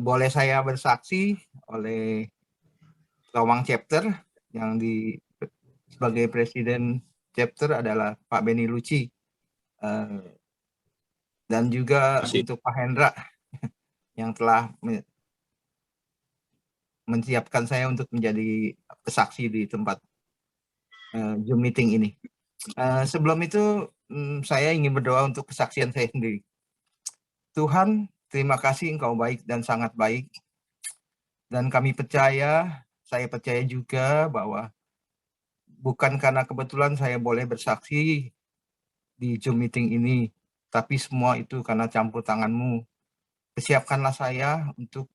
boleh saya bersaksi oleh Lawang Chapter yang sebagai presiden chapter adalah Pak Beni Luci, dan juga untuk Pak Hendra yang telah menyiapkan saya untuk menjadi pesaksi di tempat Zoom meeting ini. Sebelum itu saya ingin berdoa untuk kesaksian saya sendiri. Tuhan, terima kasih Engkau baik dan sangat baik. Dan kami percaya, saya percaya juga bahwa bukan karena kebetulan saya boleh bersaksi di Zoom meeting ini, tapi semua itu karena campur tangan-Mu. Persiapkanlah saya untuk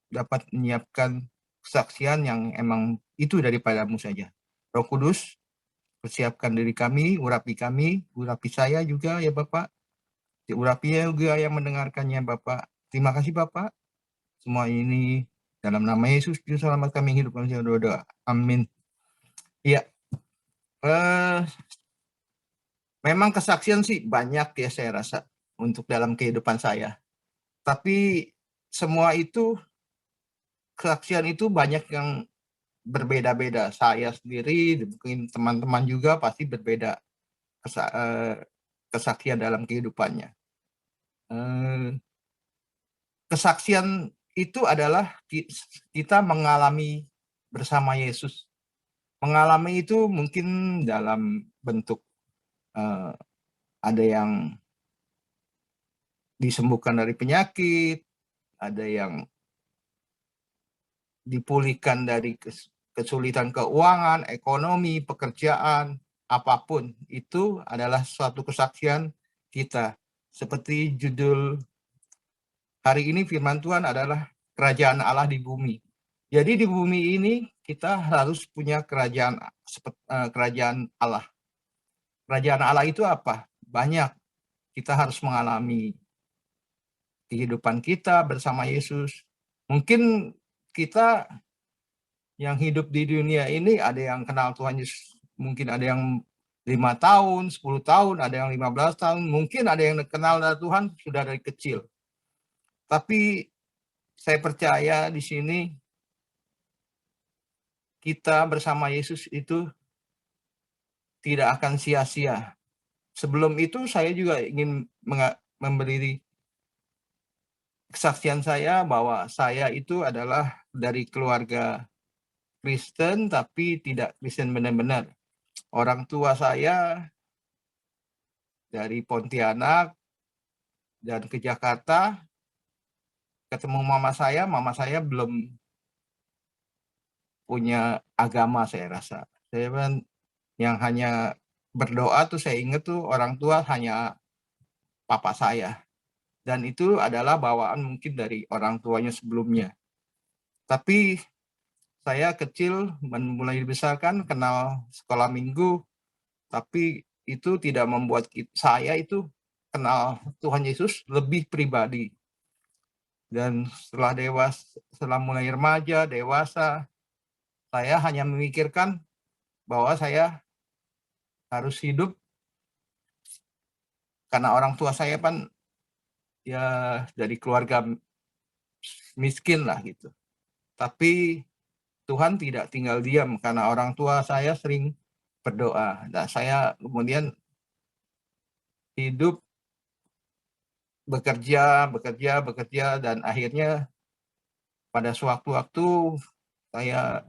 dapat menyiapkan kesaksian yang emang itu daripada-Mu saja. Roh Kudus, persiapkan diri kami, urapi saya juga ya Bapak. Urapi juga yang mendengarkannya Bapak. Terima kasih Bapak. Semua ini dalam nama Yesus, Juru Selamat kami hidup kami doa. Amin. Iya. Memang kesaksian sih banyak ya saya rasa untuk dalam kehidupan saya. Tapi semua itu, kesaksian itu banyak yang berbeda-beda. Saya sendiri, mungkin teman-teman juga pasti berbeda kesaksian dalam kehidupannya. Kesaksian itu adalah kita mengalami bersama Yesus. Mengalami itu mungkin dalam bentuk ada yang disembuhkan dari penyakit, ada yang dipulihkan dari kesulitan keuangan, ekonomi, pekerjaan, apapun. Itu adalah suatu kesaksian kita. Seperti judul hari ini firman Tuhan adalah kerajaan Allah di bumi. Jadi di bumi ini kita harus punya kerajaan Allah. Kerajaan Allah itu apa? Banyak. Kita harus mengalami kehidupan kita bersama Yesus. Mungkin kita yang hidup di dunia ini ada yang kenal Tuhan Yesus, mungkin ada yang 5 tahun, 10 tahun, ada yang 15 tahun, mungkin ada yang kenal Tuhan sudah dari kecil. Tapi saya percaya di sini kita bersama Yesus itu tidak akan sia-sia. Sebelum itu saya juga ingin memberi kesaksian saya bahwa saya itu adalah dari keluarga Kristen tapi tidak Kristen benar-benar. Orang tua saya dari Pontianak dan ke Jakarta, ketemu mama saya belum punya agama saya rasa. Saya kan yang hanya berdoa tuh saya ingat tuh orang tua hanya papa saya. Dan itu adalah bawaan mungkin dari orang tuanya sebelumnya. Tapi saya kecil mulai dibesarkan kenal sekolah minggu, tapi itu tidak membuat saya itu kenal Tuhan Yesus lebih pribadi. Dan setelah mulai remaja, dewasa, saya hanya memikirkan bahwa saya harus hidup karena orang tua saya kan ya dari keluarga miskin lah gitu. Tapi Tuhan tidak tinggal diam karena orang tua saya sering berdoa. Nah, saya kemudian hidup bekerja dan akhirnya pada sewaktu-waktu saya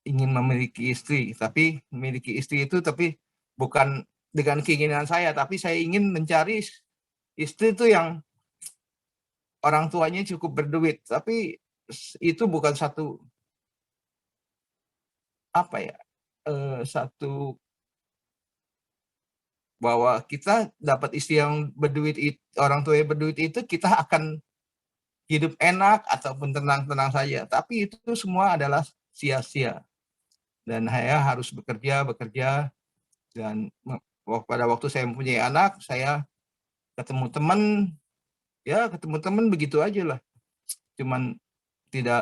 ingin memiliki istri, tapi memiliki istri itu tapi bukan dengan keinginan saya, tapi saya ingin mencari istri itu yang orang tuanya cukup berduit, tapi itu bukan satu satu bahwa kita dapat istri yang berduit, orang tuanya berduit itu kita akan hidup enak ataupun tenang-tenang saja, tapi itu semua adalah sia-sia. Dan saya harus bekerja dan pada waktu saya mempunyai anak, saya ketemu teman begitu aja lah. Cuman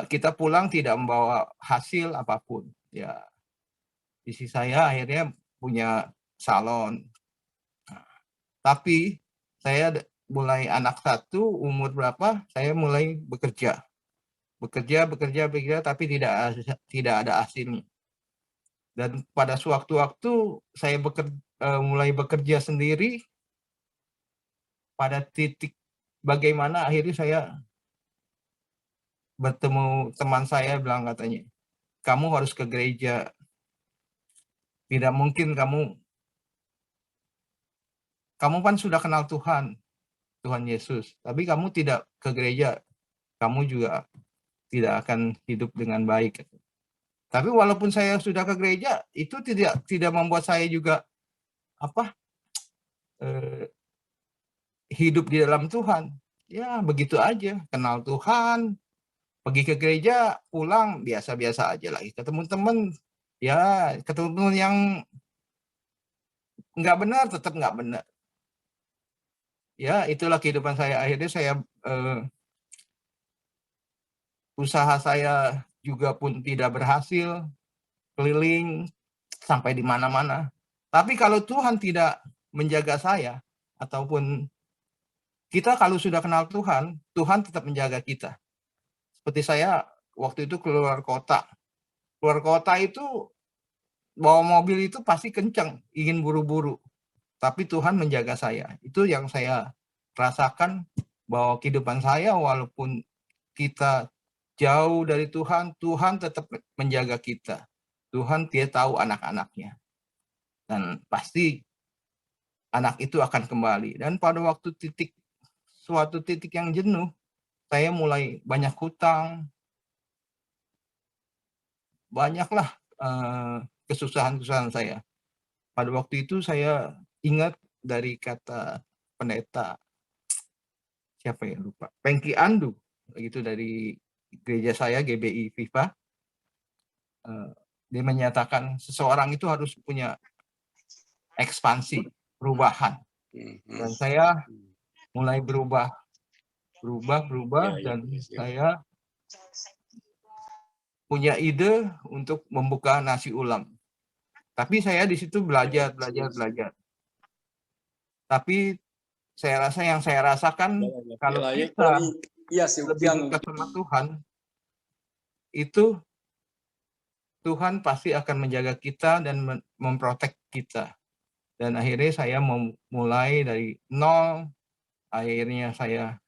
kita pulang tidak membawa hasil apapun. Ya, istri saya akhirnya punya salon. Tapi saya mulai anak 1 umur berapa, saya mulai bekerja. Bekerja, tapi tidak ada hasilnya. Dan pada sewaktu-waktu saya mulai bekerja sendiri, pada titik bagaimana akhirnya saya bertemu teman saya bilang katanya, "Kamu harus ke gereja. Tidak mungkin kamu kan sudah kenal Tuhan Yesus, tapi kamu tidak ke gereja, kamu juga tidak akan hidup dengan baik." Tapi walaupun saya sudah ke gereja, itu tidak membuat saya juga hidup di dalam Tuhan. Ya begitu aja, kenal Tuhan, pergi ke gereja, pulang biasa-biasa aja lagi. Ketemu teman, ya ketemu teman yang nggak benar, tetap nggak benar. Ya itulah kehidupan saya. Akhirnya saya usaha saya juga pun tidak berhasil, keliling sampai di mana-mana. Tapi kalau Tuhan tidak menjaga saya, ataupun kita kalau sudah kenal Tuhan, Tuhan tetap menjaga kita. Seperti saya waktu itu keluar kota. Keluar kota itu bawa mobil itu pasti kencang, ingin buru-buru. Tapi Tuhan menjaga saya. Itu yang saya rasakan, bahwa kehidupan saya walaupun kita jauh dari Tuhan, Tuhan tetap menjaga kita. Tuhan dia tahu anak-anaknya. Dan pasti anak itu akan kembali. Dan pada waktu suatu titik yang jenuh, saya mulai banyak hutang, banyaklah kesusahan-kesusahan saya. Pada waktu itu saya ingat dari kata pendeta, siapa ya lupa, Pengki Andu, itu dari gereja saya GBI Viva. Dia menyatakan seseorang itu harus punya ekspansi, perubahan. Dan saya mulai berubah dan saya punya ide untuk membuka nasi ulam. Tapi saya di situ belajar. Tapi saya rasa yang saya rasakan, kalau kita lebih dekat sama Tuhan, itu Tuhan pasti akan menjaga kita dan memprotek kita. Dan akhirnya saya memulai dari nol, akhirnya saya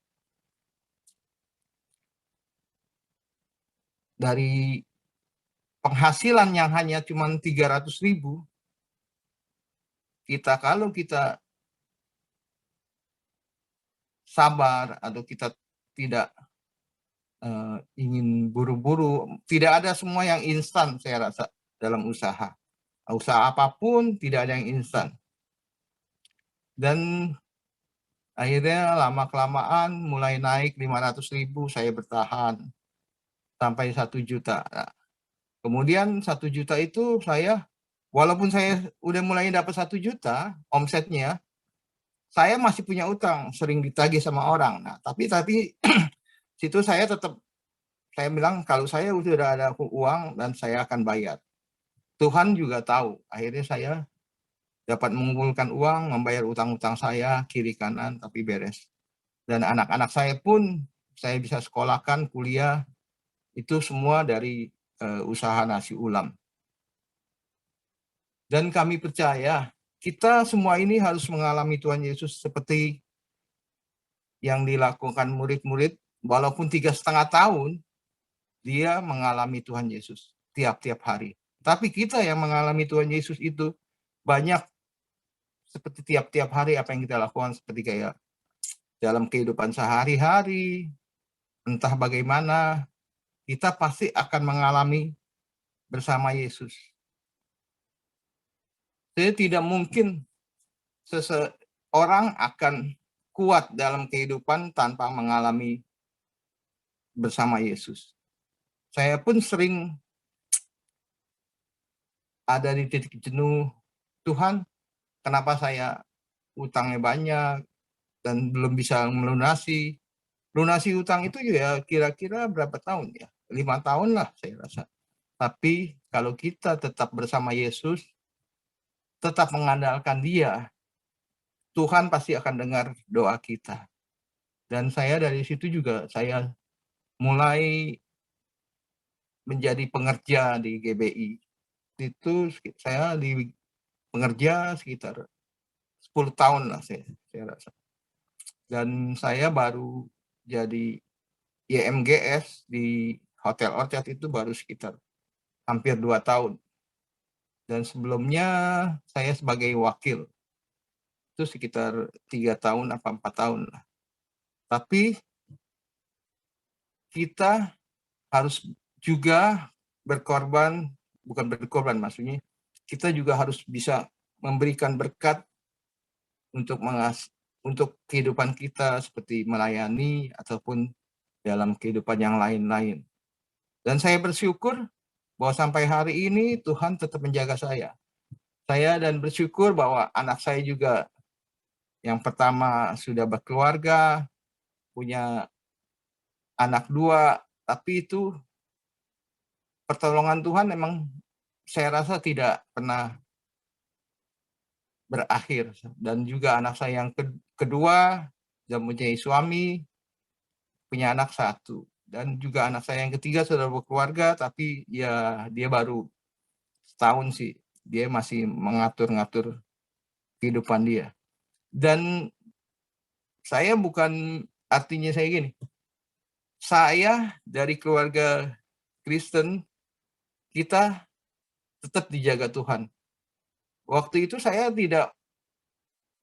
dari penghasilan yang hanya cuma 300.000, kalau kita sabar atau kita tidak ingin buru-buru, tidak ada semua yang instan saya rasa dalam usaha. Usaha apapun tidak ada yang instan. Dan akhirnya lama-kelamaan mulai naik 500.000, saya bertahan sampai 1 juta. Nah, kemudian 1 juta itu saya, walaupun saya udah mulai dapat 1 juta omsetnya, saya masih punya utang, sering ditagih sama orang. Nah, tapi situ saya bilang kalau saya sudah ada uang dan saya akan bayar. Tuhan juga tahu. Akhirnya saya dapat mengumpulkan uang, membayar utang-utang saya kiri kanan, tapi beres. Dan anak-anak saya pun saya bisa sekolahkan, kuliah, itu semua dari usaha nasi ulam. Dan kami percaya kita semua ini harus mengalami Tuhan Yesus seperti yang dilakukan murid-murid, walaupun 3,5 tahun, dia mengalami Tuhan Yesus tiap-tiap hari. Tapi kita yang mengalami Tuhan Yesus itu banyak, seperti tiap-tiap hari apa yang kita lakukan, seperti kayak dalam kehidupan sehari-hari, entah bagaimana, kita pasti akan mengalami bersama Yesus. Jadi tidak mungkin seseorang akan kuat dalam kehidupan tanpa mengalami bersama Yesus. Saya pun sering ada di titik jenuh, Tuhan, kenapa saya utangnya banyak dan belum bisa melunasi. Lunasi utang itu ya kira-kira berapa tahun ya? 5 tahun lah saya rasa. Tapi kalau kita tetap bersama Yesus, tetap mengandalkan Dia, Tuhan pasti akan dengar doa kita. Dan saya dari situ juga saya mulai menjadi pengerja di GBI. Itu saya di pengerja sekitar 10 tahun lah saya rasa. Dan saya baru jadi YMGS di Hotel Orchard itu baru sekitar hampir 2 tahun. Dan sebelumnya saya sebagai wakil, itu sekitar 3 tahun apa 4 tahun lah. Tapi kita harus juga berkorban, bukan berkorban maksudnya, kita juga harus bisa memberikan berkat untuk kehidupan kita seperti melayani ataupun dalam kehidupan yang lain-lain. Dan saya bersyukur bahwa sampai hari ini Tuhan tetap menjaga saya. Dan bersyukur bahwa anak saya juga yang pertama sudah berkeluarga, punya anak 2, tapi itu pertolongan Tuhan memang saya rasa tidak pernah berakhir. Dan juga anak saya yang kedua sudah mempunyai suami, punya anak 1. Dan juga anak saya yang ketiga sudah berkeluarga, tapi ya dia baru setahun sih. Dia masih mengatur-ngatur kehidupan dia. Dan saya bukan, artinya saya gini, saya dari keluarga Kristen, kita tetap dijaga Tuhan. Waktu itu saya tidak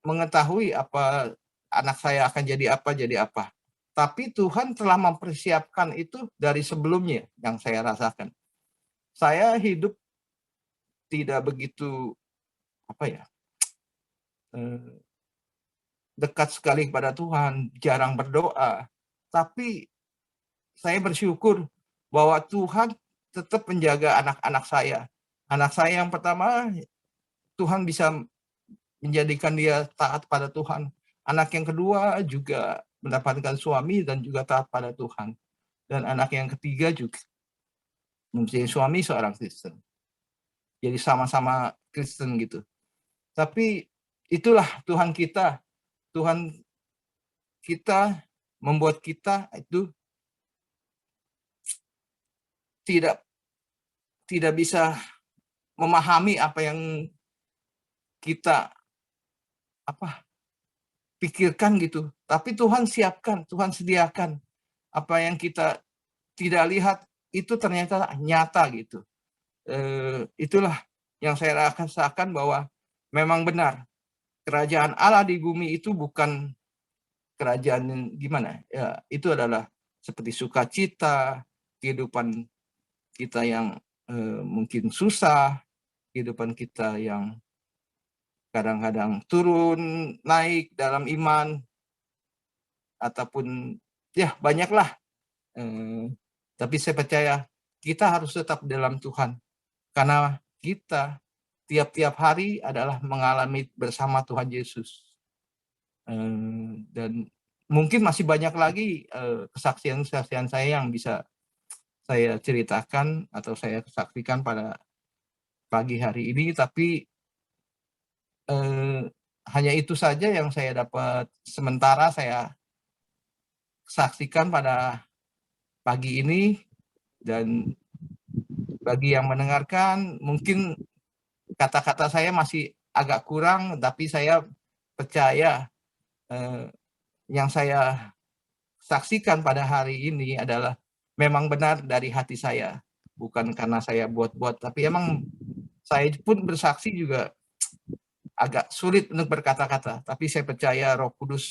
mengetahui apa anak saya akan jadi apa. Tapi Tuhan telah mempersiapkan itu dari sebelumnya yang saya rasakan. Saya hidup tidak begitu dekat sekali kepada Tuhan, jarang berdoa. Tapi saya bersyukur bahwa Tuhan tetap menjaga anak-anak saya. Anak saya yang pertama, Tuhan bisa menjadikan dia taat pada Tuhan. Anak yang kedua juga mendapatkan suami dan juga taat pada Tuhan. Dan anak yang ketiga juga mempunyai suami seorang Kristen. Jadi sama-sama Kristen gitu. Tapi itulah Tuhan kita. Tuhan kita membuat kita itu tidak bisa memahami apa yang kita pikirkan gitu. Tapi Tuhan siapkan, Tuhan sediakan. Apa yang kita tidak lihat itu ternyata nyata gitu. Itulah yang saya rasakan bahwa memang benar kerajaan Allah di bumi itu bukan kerajaan yang gimana ya, itu adalah seperti sukacita, kehidupan kita yang mungkin susah, kehidupan kita yang kadang-kadang turun naik dalam iman, ataupun ya banyaklah. Tapi saya percaya kita harus tetap dalam Tuhan, karena kita tiap-tiap hari adalah mengalami bersama Tuhan Yesus. Dan mungkin masih banyak lagi kesaksian-kesaksian saya yang bisa saya ceritakan atau saya saksikan pada pagi hari ini, tapi hanya itu saja yang saya dapat sementara saya saksikan pada pagi ini. Dan bagi yang mendengarkan, mungkin kata-kata saya masih agak kurang, tapi saya percaya yang saya saksikan pada hari ini adalah memang benar dari hati saya, bukan karena saya buat-buat, tapi emang saya pun bersaksi juga agak sulit untuk berkata-kata, tapi saya percaya Roh Kudus